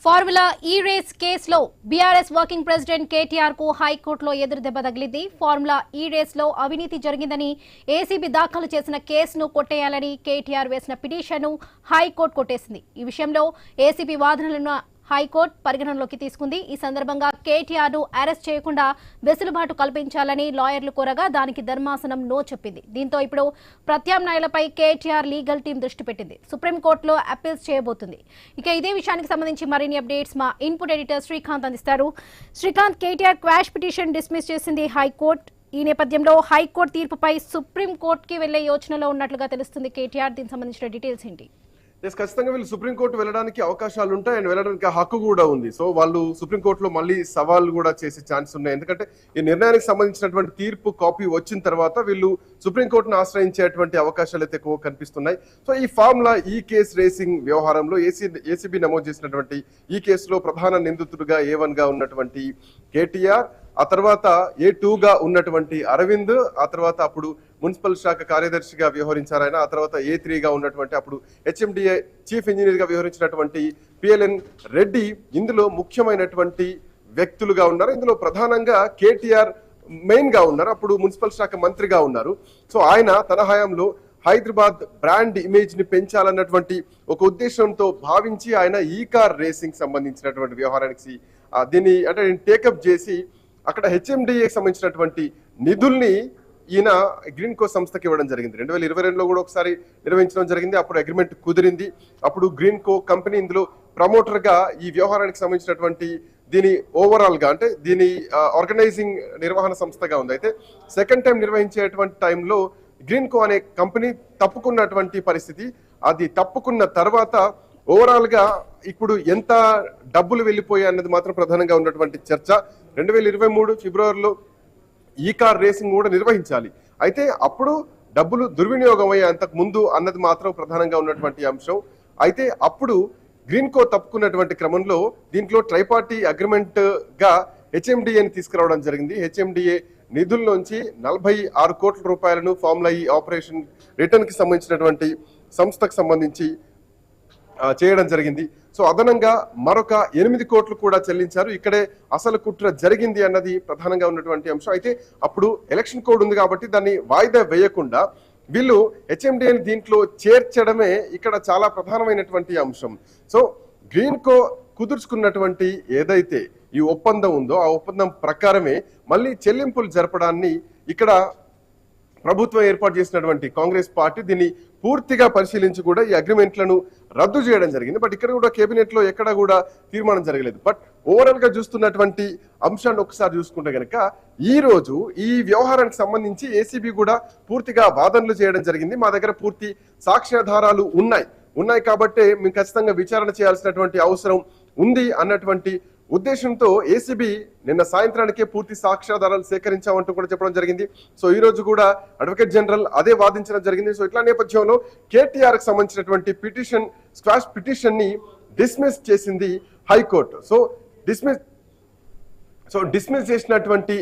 Formula ఈ race కేసులో BRS working president KTR కు హైకోర్టులో ఎదురు దెబ్బ తగిలింది. ఫార్ములా ఈ రేస్ లో అవినీతి జరిగిందని ఏసీబీ దాఖలు చేసిన కేసును కొట్టేయాలని కేటీఆర్ వేసిన పిటిషన్ను హైకోర్టు కొట్టేసింది. ఈ విషయంలో ఏసీబీ వాదనలను హైకోర్టు పరిగణనలోకి తీసుకుంది. ఈ సందర్భంగా కేటీఆర్ ను అరెస్ట్ చేయకుండా వెసులుబాటు కల్పించాలని లాయర్లు కోరగా దానికి ధర్మాసనం నో చెప్పింది. దీంతో ఇప్పుడు ప్రత్యామ్నాయాలపై కేటీఆర్ లీగల్ టీం దృష్టి పెట్టింది. సుప్రీంకోర్టులో అప్పీల్స్ చేయబోతుంది. ఇక ఇదే విషయానికి సంబంధించి మరిన్ని అప్డేట్స్ మా ఇన్పుట్ ఎడిటర్ శ్రీకాంత్ అందిస్తారు. Srikanth, KTR quash petition dismiss చేసింది హైకోర్టు. ఈ నేపథ్యంలో హైకోర్టు తీర్పుపై సుప్రీంకోర్టుకి వెళ్లే యోచనలో ఉన్నట్లుగా తెలుస్తుంది. కేటీఆర్, దీనికి సంబంధించిన డీటెయిల్స్ ఏంటి? ఖచ్చితంగా వీళ్ళు సుప్రీంకోర్టు వెళ్ళడానికి అవకాశాలు ఉంటాయి అండ్ వెళ్ళడానికి హక్కు కూడా ఉంది. సో వాళ్ళు సుప్రీంకోర్టులో మళ్ళీ సవాళ్ళు కూడా చేసే ఛాన్స్ ఉన్నాయి. ఎందుకంటే ఈ నిర్ణయానికి సంబంధించినటువంటి తీర్పు కాపీ వచ్చిన తర్వాత వీళ్ళు సుప్రీంకోర్టును ఆశ్రయించేటువంటి అవకాశాలు అయితే ఎక్కువ కనిపిస్తున్నాయి. సో ఈ ఫార్ములా ఈ కేసు రేసింగ్ వ్యవహారంలో ఏసీబీ నమోదు చేసినటువంటి ఈ కేసులో ప్రధాన నిందితుడిగా A1 గా ఉన్నటువంటి కేటీఆర్, ఆ తర్వాత A2 గా ఉన్నటువంటి అరవింద్, ఆ తర్వాత అప్పుడు మున్సిపల్ శాఖ కార్యదర్శిగా వ్యవహరించారు ఆయన, ఆ తర్వాత A3 గా ఉన్నటువంటి అప్పుడు HMDA చీఫ్ ఇంజనీర్ గా వ్యవహరించినటువంటి PLN రెడ్డి ఇందులో ముఖ్యమైనటువంటి వ్యక్తులుగా ఉన్నారు. ఇందులో ప్రధానంగా కేటీఆర్ మెయిన్ గా ఉన్నారు, అప్పుడు మున్సిపల్ శాఖ మంత్రిగా ఉన్నారు. సో ఆయన తన హయాంలో హైదరాబాద్ బ్రాండ్ ఇమేజ్ ని పెంచాలన్నటువంటి ఒక ఉద్దేశంతో భావించి ఆయన ఈ కార్ రేసింగ్ సంబంధించినటువంటి వ్యవహారానికి దీన్ని అంటే టేకప్ చేసి అక్కడ HMDAకి సంబంధించినటువంటి నిధుల్ని ఈయన గ్రీన్కో సంస్థకి ఇవ్వడం జరిగింది. 2022లో కూడా ఒకసారి నిర్వహించడం జరిగింది. అప్పుడు అగ్రిమెంట్ కుదిరింది. అప్పుడు గ్రీన్కో కంపెనీ ఇందులో ప్రమోటర్ గా ఈ వ్యవహారానికి సంబంధించినటువంటి దీని ఓవరాల్ గా అంటే దీని ఆర్గనైజింగ్ నిర్వహణ సంస్థగా ఉంది. అయితే సెకండ్ టైం నిర్వహించేటువంటి టైంలో గ్రీన్కో అనే కంపెనీ తప్పుకున్నటువంటి పరిస్థితి. అది తప్పుకున్న తర్వాత ఓవరాల్ గా ఇప్పుడు ఎంత డబ్బులు వెళ్ళిపోయాయి అన్నది మాత్రం ప్రధానంగా ఉన్నటువంటి చర్చ. 2023 ఫిబ్రవరిలో ఈ కార్ రేసింగ్ కూడా నిర్వహించాలి. అయితే అప్పుడు డబ్బులు దుర్వినియోగం అయ్యే అంతకు ముందు అన్నది మాత్రం ప్రధానంగా ఉన్నటువంటి అంశం. అయితే అప్పుడు గ్రీన్కో తప్పుకున్నటువంటి క్రమంలో దీంట్లో ట్రైపార్టీ అగ్రిమెంట్ గా HMDAని తీసుకురావడం జరిగింది. HMDA నిధుల్లోంచి 46 కోట్ల రూపాయలను ఫార్ములా ఈ ఆపరేషన్ రిటర్న్ కి సంబంధించినటువంటి సంస్థకు సంబంధించి చేయడం జరిగింది. సో అదనంగా మరొక 8 కోట్లు కూడా చెల్లించారు. ఇక్కడే అసలు కుట్ర జరిగింది అన్నది ప్రధానంగా ఉన్నటువంటి అంశం. అయితే అప్పుడు ఎలక్షన్ కోడ్ ఉంది కాబట్టి దాన్ని వాయిదా వేయకుండా వీళ్ళు HMDAని దీంట్లో చేర్చడమే ఇక్కడ చాలా ప్రధానమైనటువంటి అంశం. సో గ్రీన్కో కుదుర్చుకున్నటువంటి ఏదైతే ఈ ఒప్పందం ఉందో ఆ ఒప్పందం ప్రకారమే మళ్ళీ చెల్లింపులు జరపడాన్ని ఇక్కడ ప్రభుత్వం ఏర్పాటు చేసినటువంటి కాంగ్రెస్ పార్టీ దీన్ని పూర్తిగా పరిశీలించి కూడా ఈ అగ్రిమెంట్లను రద్దు చేయడం జరిగింది. బట్ ఇక్కడ కూడా కేబినెట్ లో ఎక్కడ కూడా తీర్మానం జరగలేదు. బట్ ఓవరాల్ గా చూస్తున్నటువంటి అంశాన్ని ఒకసారి చూసుకుంటే కనుక ఈ రోజు ఈ వ్యవహారానికి సంబంధించి ఏసీబీ కూడా పూర్తిగా వాదనలు చేయడం జరిగింది. మా దగ్గర పూర్తి సాక్ష్యాధారాలు ఉన్నాయి కాబట్టి మేము ఖచ్చితంగా విచారణ చేయాల్సినటువంటి అవసరం ఉంది అన్నటువంటి ఉద్దేశంతో ఏసీబీ నిన్న సాయంత్రానికే పూర్తి సాక్ష్యాధారాలు సేకరించామంటూ కూడా చెప్పడం జరిగింది. సో ఈ రోజు కూడా అడ్వకేట్ జనరల్ అదే వాదించడం జరిగింది. సో ఇట్లా నేపథ్యంలో కేటీఆర్ కి సంబంధించినటువంటి స్క్వాష్ పిటిషన్ ని డిస్మిస్ చేసింది హైకోర్టు. సో డిస్మిస్ చేసినటువంటి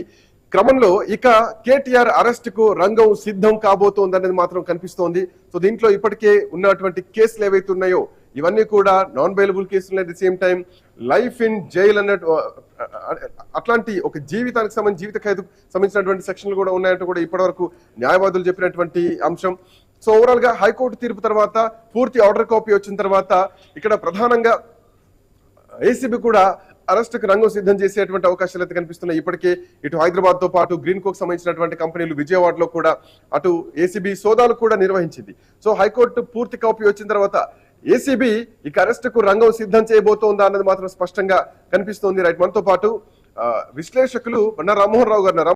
క్రమంలో ఇక కేటీఆర్ అరెస్ట్ కు రంగం సిద్ధం కాబోతోంది అనేది మాత్రం కనిపిస్తోంది. సో దీంట్లో ఇప్పటికే ఉన్నటువంటి కేసులు ఏవైతే ఉన్నాయో ఇవన్నీ కూడా నాన్ బెయిలబుల్ కేసులు, at the same time life in jail అన్నట్టు అట్లాంటి ఒక జీవిత ఖైదు సంబంధించినటువంటి సెక్షన్లు కూడా ఉన్నాయంటూ కూడా ఇప్పటివరకు న్యాయవాదులు చెప్పినటువంటి అంశం. సో ఓవరాల్ గా హైకోర్టు తీర్పు తర్వాత పూర్తి ఆర్డర్ కాపీ వచ్చిన తర్వాత ఇక్కడ ప్రధానంగా ఏసీబీ కూడా అరెస్టుకు రంగం సిద్ధం చేసేటువంటి అవకాశాలు అయితే కనిపిస్తున్నాయి. ఇప్పటికే ఇటు హైదరాబాద్ తో పాటు గ్రీన్కోకు సంబంధించినటువంటి కంపెనీలు విజయవాడలో కూడా అటు ఏసీబీ సోదాలు కూడా నిర్వహించింది. సో హైకోర్టు పూర్తి కాపీ వచ్చిన తర్వాత ఏసీబీ ఇక అరెస్టుకు రంగం సిద్ధం చేయబోతోందా అన్నది మాత్రం స్పష్టంగా కనిపిస్తోంది. రైట్, మనతో పాటు విశ్లేషకులు రామ్మోహన్ రావు గారు